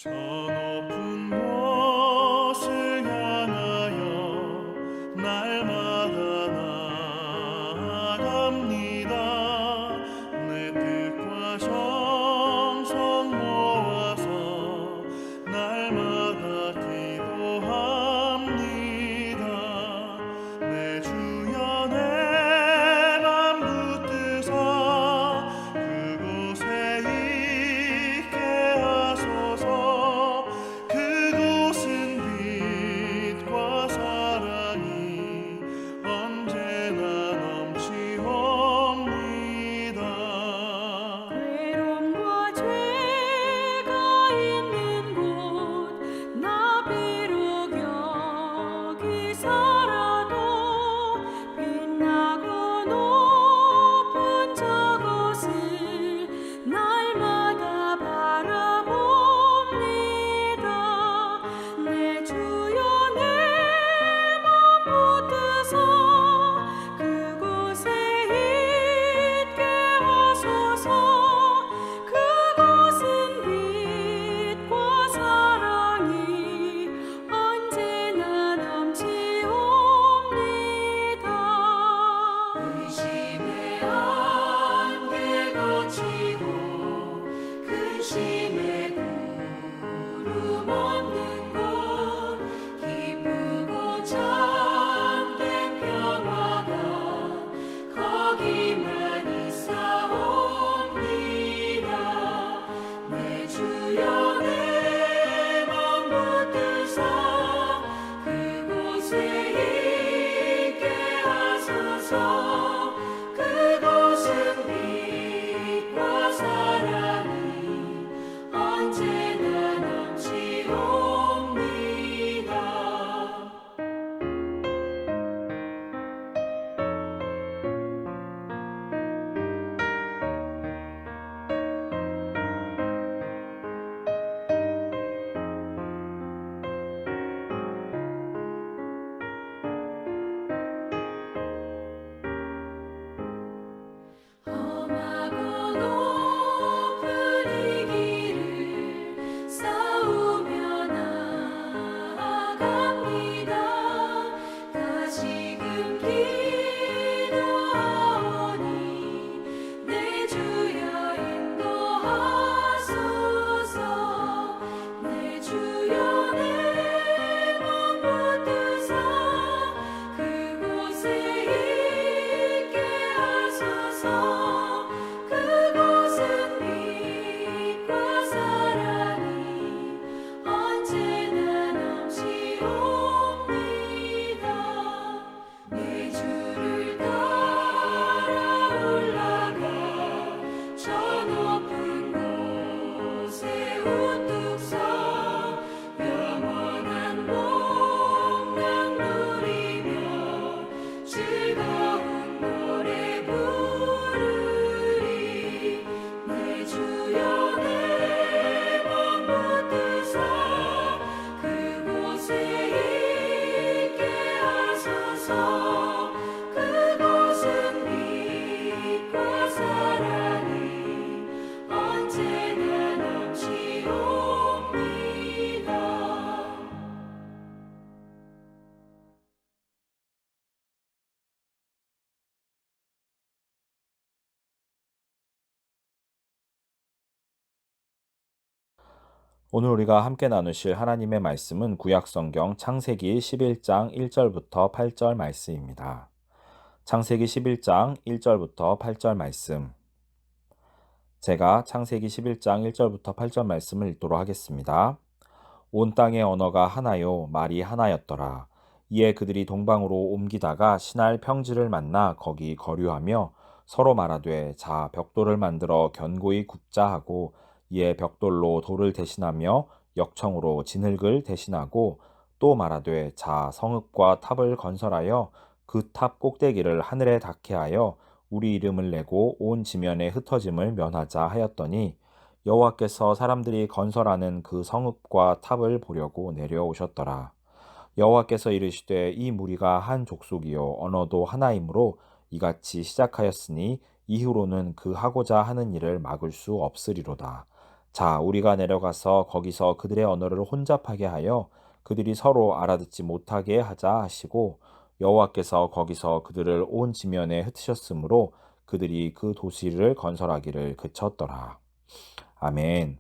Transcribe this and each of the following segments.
저 높은 곳을 향하여 날마다 나아갑니다. 내 뜻과 정성 모아서 날마다 기도합니다. 내 주여 내 맘 붙드사 그곳에 있게 하소서. 그곳은 빛과 사랑이 언제나 넘치옵니다. 괴로움과 죄가 있는 곳 나 비록 여기 살아도 빛나고 높은 저곳을 날마다 바라봅니다. 내 주여 내 맘 붙드사 그곳에 있게 하소서. 그곳은 빛과 사랑이 언제나 넘치옵니다. 의심의 안개 거치고 근심의 구름 없는 곳 기쁘고 참된 평화가 거기만 있사옵니다. 내 주여 내 맘 붙드사 그곳에 있게 하소서. 그곳은 빛과 사랑이 언제나 넘치옵니다. 험하고 높은 이 길을 싸우며 나아갑니다. 다시금 기도하오니 내 주여 인도하소서. 내 주여 내 맘 붙드사 그곳에 있게 하소서. 그곳은 빛과 사랑이 언제나 넘치옵니다. 내 주를 따라 올라가 저 높은 곳에 우뚝 서 영원한 복락 누리며 즐거운 노래 부르리. 내 주여 내 맘 붙드사 그곳에 있게 하소서. 그곳은 빛과 사랑이 언제나 넘치옵니다. 오늘 우리가 함께 나누실 하나님의 말씀은 구약성경 창세기 11장 1절부터 8절 말씀입니다. 창세기 11장 1절부터 8절 말씀. 제가 창세기 11장 1절부터 8절 말씀을 읽도록 하겠습니다. 온 땅의 언어가 하나요, 말이 하나였더라. 이에 그들이 동방으로 옮기다가 신할 평지를 만나 거기 거류하며 서로 말하되 자 벽돌을 만들어 견고히 굽자 하고 이에 벽돌로 돌을 대신하며 역청으로 진흙을 대신하고 또 말하되 자 성읍과 탑을 건설하여 그 탑 꼭대기를 하늘에 닿게 하여 우리 이름을 내고 온 지면에 흩어짐을 면하자 하였더니 여호와께서 사람들이 건설하는 그 성읍과 탑을 보려고 내려오셨더라. 여호와께서 이르시되 이 무리가 한 족속이요 언어도 하나이므로 이같이 시작하였으니 이후로는 그 하고자 하는 일을 막을 수 없으리로다. 자, 우리가 내려가서 거기서 그들의 언어를 혼잡하게 하여 그들이 서로 알아듣지 못하게 하자 하시고 여호와께서 거기서 그들을 온 지면에 흩으셨으므로 그들이 그 도시를 건설하기를 그쳤더라. 아멘.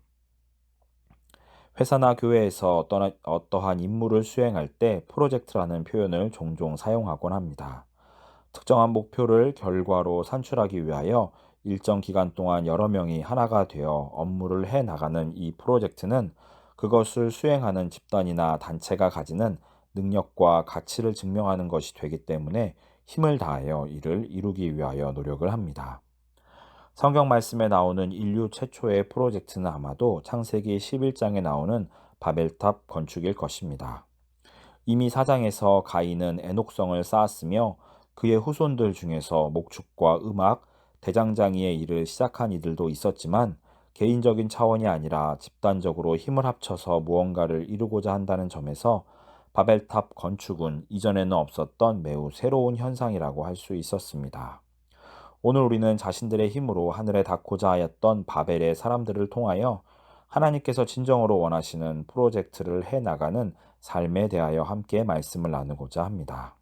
회사나 교회에서 어떠한 임무를 수행할 때 프로젝트라는 표현을 종종 사용하곤 합니다. 특정한 목표를 결과로 산출하기 위하여 일정 기간 동안 여러 명이 하나가 되어 업무를 해 나가는 이 프로젝트는 그것을 수행하는 집단이나 단체가 가지는 능력과 가치를 증명하는 것이 되기 때문에 힘을 다하여 이를 이루기 위하여 노력을 합니다. 성경 말씀에 나오는 인류 최초의 프로젝트는 아마도 창세기 11장에 나오는 바벨탑 건축일 것입니다. 이미 4장에서 가인은 에녹성을 쌓았으며 그의 후손들 중에서 목축과 음악, 대장장이의 일을 시작한 이들도 있었지만 개인적인 차원이 아니라 집단적으로 힘을 합쳐서 무언가를 이루고자 한다는 점에서 바벨탑 건축은 이전에는 없었던 매우 새로운 현상이라고 할 수 있었습니다. 오늘 우리는 자신들의 힘으로 하늘에 닿고자 하였던 바벨의 사람들을 통하여 하나님께서 진정으로 원하시는 프로젝트를 해 나가는 삶에 대하여 함께 말씀을 나누고자 합니다.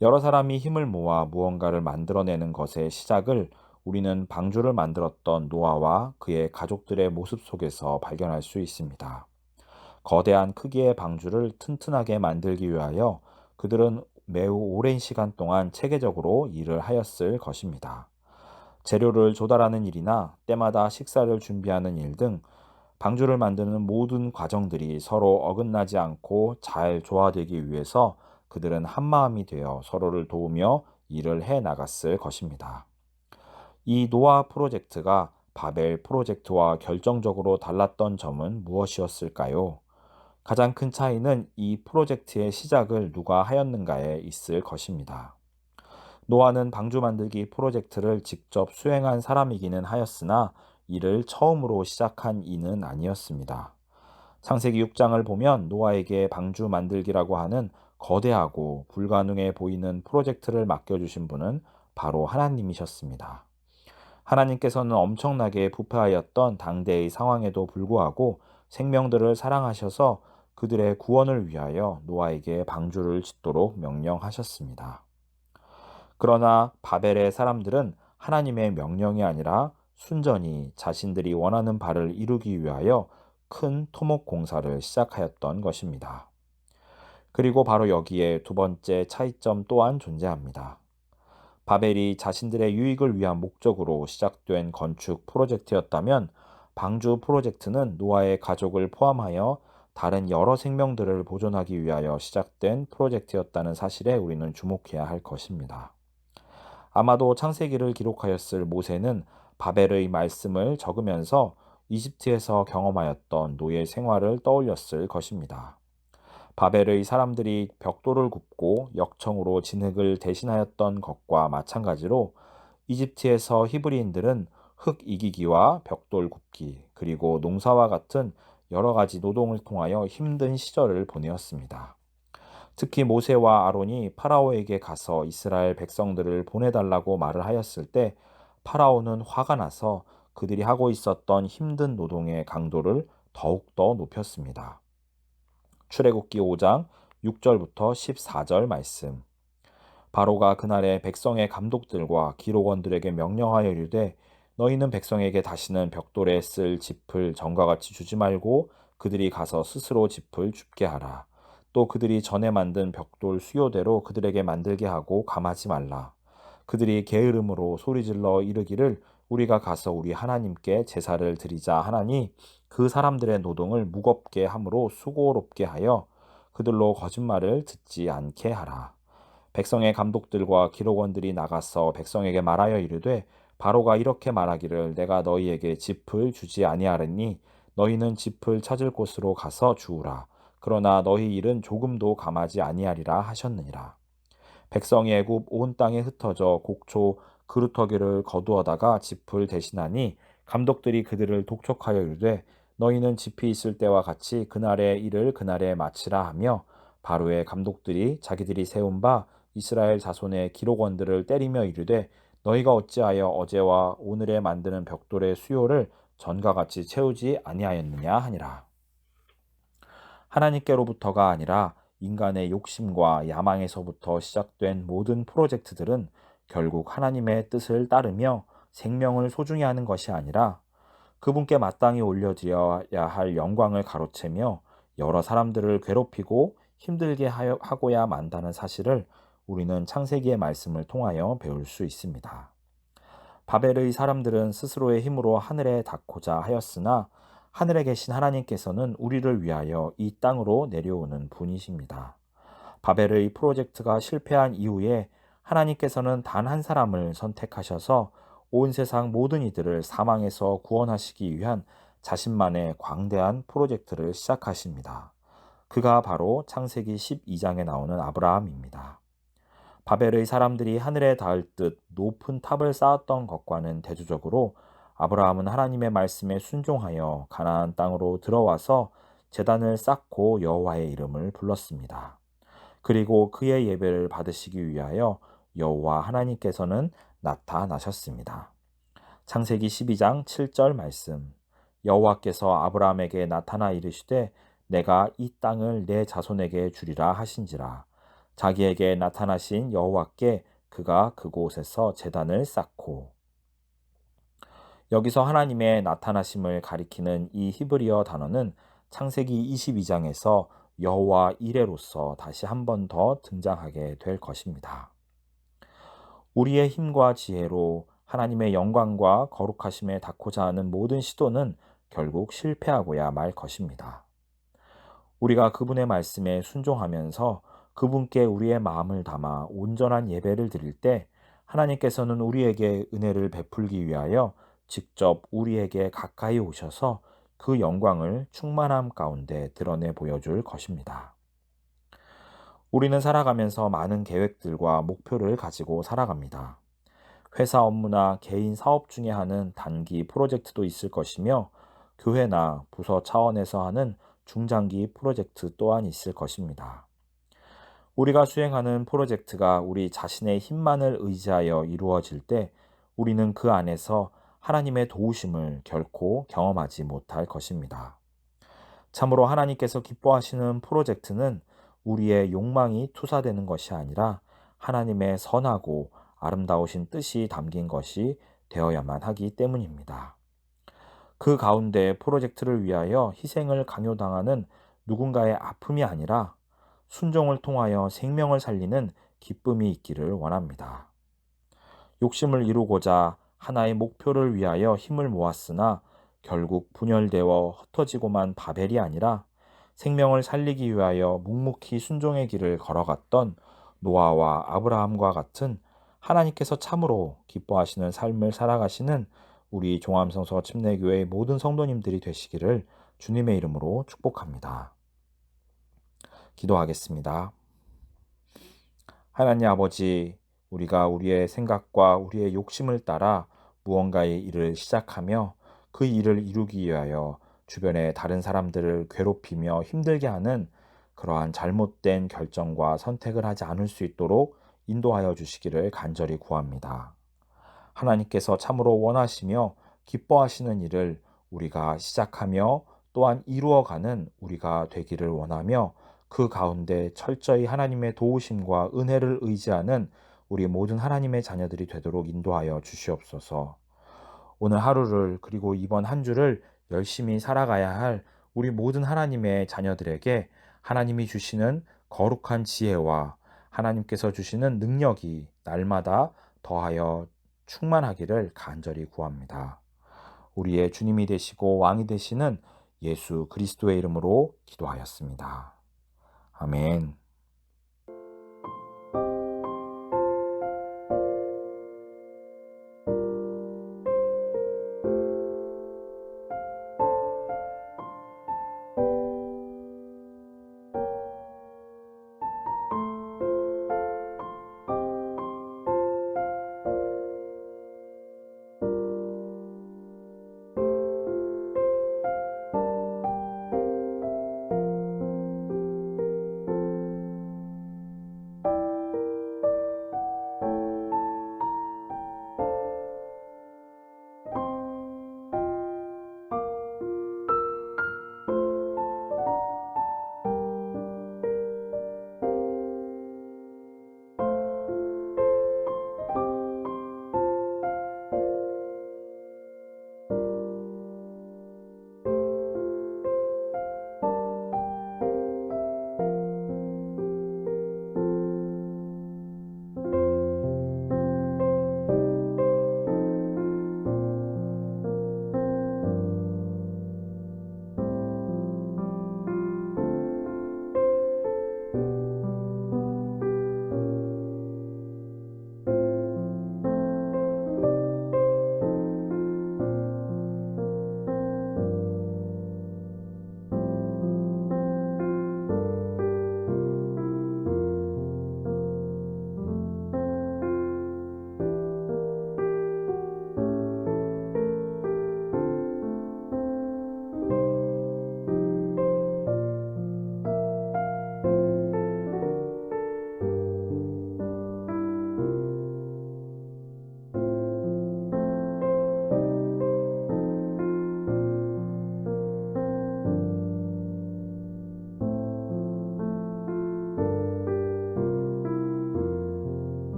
여러 사람이 힘을 모아 무언가를 만들어내는 것의 시작을 우리는 방주를 만들었던 노아와 그의 가족들의 모습 속에서 발견할 수 있습니다. 거대한 크기의 방주를 튼튼하게 만들기 위하여 그들은 매우 오랜 시간 동안 체계적으로 일을 하였을 것입니다. 재료를 조달하는 일이나 때마다 식사를 준비하는 일 등 방주를 만드는 모든 과정들이 서로 어긋나지 않고 잘 조화되기 위해서 그들은 한마음이 되어 서로를 도우며 일을 해 나갔을 것입니다. 이 노아 프로젝트가 바벨 프로젝트와 결정적으로 달랐던 점은 무엇이었을까요? 가장 큰 차이는 이 프로젝트의 시작을 누가 하였는가에 있을 것입니다. 노아는 방주 만들기 프로젝트를 직접 수행한 사람이기는 하였으나 이를 처음으로 시작한 이는 아니었습니다. 창세기 6장을 보면 노아에게 방주 만들기라고 하는 거대하고 불가능해 보이는 프로젝트를 맡겨주신 분은 바로 하나님이셨습니다. 하나님께서는 엄청나게 부패하였던 당대의 상황에도 불구하고 생명들을 사랑하셔서 그들의 구원을 위하여 노아에게 방주를 짓도록 명령하셨습니다. 그러나 바벨의 사람들은 하나님의 명령이 아니라 순전히 자신들이 원하는 바를 이루기 위하여 큰 토목 공사를 시작하였던 것입니다. 그리고 바로 여기에 두 번째 차이점 또한 존재합니다. 바벨이 자신들의 유익을 위한 목적으로 시작된 건축 프로젝트였다면 방주 프로젝트는 노아의 가족을 포함하여 다른 여러 생명들을 보존하기 위하여 시작된 프로젝트였다는 사실에 우리는 주목해야 할 것입니다. 아마도 창세기를 기록하였을 모세는 바벨의 말씀을 적으면서 이집트에서 경험하였던 노예 생활을 떠올렸을 것입니다. 바벨의 사람들이 벽돌을 굽고 역청으로 진흙을 대신하였던 것과 마찬가지로 이집트에서 히브리인들은 흙 이기기와 벽돌 굽기 그리고 농사와 같은 여러 가지 노동을 통하여 힘든 시절을 보내었습니다. 특히 모세와 아론이 파라오에게 가서 이스라엘 백성들을 보내달라고 말을 하였을 때 파라오는 화가 나서 그들이 하고 있었던 힘든 노동의 강도를 더욱더 높였습니다. 출애굽기 5장 6절부터 14절 말씀. 바로가 그날에 백성의 감독들과 기록원들에게 명령하여 이르되 너희는 백성에게 다시는 벽돌에 쓸 짚을 전과 같이 주지 말고 그들이 가서 스스로 짚을 줍게 하라. 또 그들이 전에 만든 벽돌 수요대로 그들에게 만들게 하고 감하지 말라. 그들이 게으름으로 소리질러 이르기를 우리가 가서 우리 하나님께 제사를 드리자 하나니 그 사람들의 노동을 무겁게 함으로 수고롭게 하여 그들로 거짓말을 듣지 않게 하라. 백성의 감독들과 기록원들이 나가서 백성에게 말하여 이르되 바로가 이렇게 말하기를 내가 너희에게 짚을 주지 아니하리니 너희는 짚을 찾을 곳으로 가서 주우라. 그러나 너희 일은 조금도 감하지 아니하리라 하셨느니라. 백성이 애굽 온 땅에 흩어져 곡초 그루터기를 거두어다가 짚을 대신하니 감독들이 그들을 독촉하여 이르되 너희는 짚이 있을 때와 같이 그날의 일을 그날에 마치라 하며 바로의 감독들이 자기들이 세운 바 이스라엘 자손의 기록원들을 때리며 이르되 너희가 어찌하여 어제와 오늘에 만드는 벽돌의 수요를 전과 같이 채우지 아니하였느냐 하니라. 하나님께로부터가 아니라 인간의 욕심과 야망에서부터 시작된 모든 프로젝트들은 결국 하나님의 뜻을 따르며 생명을 소중히 하는 것이 아니라 그분께 마땅히 올려드려야 할 영광을 가로채며 여러 사람들을 괴롭히고 힘들게 하고야 만다는 사실을 우리는 창세기의 말씀을 통하여 배울 수 있습니다. 바벨의 사람들은 스스로의 힘으로 하늘에 닿고자 하였으나 하늘에 계신 하나님께서는 우리를 위하여 이 땅으로 내려오는 분이십니다. 바벨의 프로젝트가 실패한 이후에 하나님께서는 단 한 사람을 선택하셔서 온 세상 모든 이들을 사망에서 구원하시기 위한 자신만의 광대한 프로젝트를 시작하십니다. 그가 바로 창세기 12장에 나오는 아브라함입니다. 바벨의 사람들이 하늘에 닿을 듯 높은 탑을 쌓았던 것과는 대조적으로 아브라함은 하나님의 말씀에 순종하여 가나안 땅으로 들어와서 제단을 쌓고 여호와의 이름을 불렀습니다. 그리고 그의 예배를 받으시기 위하여 여호와 하나님께서는 나타나셨습니다. 창세기 12장 7절 말씀. 여호와께서 아브라함에게 나타나 이르시되 내가 이 땅을 내 자손에게 주리라 하신지라. 자기에게 나타나신 여호와께 그가 그곳에서 제단을 쌓고. 여기서 하나님의 나타나심을 가리키는 이 히브리어 단어는 창세기 22장에서 여호와 이레로서 다시 한 번 더 등장하게 될 것입니다. 우리의 힘과 지혜로 하나님의 영광과 거룩하심에 닿고자 하는 모든 시도는 결국 실패하고야 말 것입니다. 우리가 그분의 말씀에 순종하면서 그분께 우리의 마음을 담아 온전한 예배를 드릴 때 하나님께서는 우리에게 은혜를 베풀기 위하여 직접 우리에게 가까이 오셔서 그 영광을 충만함 가운데 드러내 보여줄 것입니다. 우리는 살아가면서 많은 계획들과 목표를 가지고 살아갑니다. 회사 업무나 개인 사업 중에 하는 단기 프로젝트도 있을 것이며 교회나 부서 차원에서 하는 중장기 프로젝트 또한 있을 것입니다. 우리가 수행하는 프로젝트가 우리 자신의 힘만을 의지하여 이루어질 때 우리는 그 안에서 하나님의 도우심을 결코 경험하지 못할 것입니다. 참으로 하나님께서 기뻐하시는 프로젝트는 우리의 욕망이 투사되는 것이 아니라 하나님의 선하고 아름다우신 뜻이 담긴 것이 되어야만 하기 때문입니다. 그 가운데 프로젝트를 위하여 희생을 강요당하는 누군가의 아픔이 아니라 순종을 통하여 생명을 살리는 기쁨이 있기를 원합니다. 욕심을 이루고자 하나의 목표를 위하여 힘을 모았으나 결국 분열되어 흩어지고만 바벨이 아니라 생명을 살리기 위하여 묵묵히 순종의 길을 걸어갔던 노아와 아브라함과 같은 하나님께서 참으로 기뻐하시는 삶을 살아가시는 우리 종암성서 침례교회의 모든 성도님들이 되시기를 주님의 이름으로 축복합니다. 기도하겠습니다. 하나님 아버지, 우리가 우리의 생각과 우리의 욕심을 따라 무언가의 일을 시작하며 그 일을 이루기 위하여 주변의 다른 사람들을 괴롭히며 힘들게 하는 그러한 잘못된 결정과 선택을 하지 않을 수 있도록 인도하여 주시기를 간절히 구합니다. 하나님께서 참으로 원하시며 기뻐하시는 일을 우리가 시작하며 또한 이루어가는 우리가 되기를 원하며 그 가운데 철저히 하나님의 도우심과 은혜를 의지하는 우리 모든 하나님의 자녀들이 되도록 인도하여 주시옵소서. 오늘 하루를 그리고 이번 한 주를 열심히 살아가야 할 우리 모든 하나님의 자녀들에게 하나님이 주시는 거룩한 지혜와 하나님께서 주시는 능력이 날마다 더하여 충만하기를 간절히 구합니다. 우리의 주님이 되시고 왕이 되시는 예수 그리스도의 이름으로 기도하였습니다. 아멘.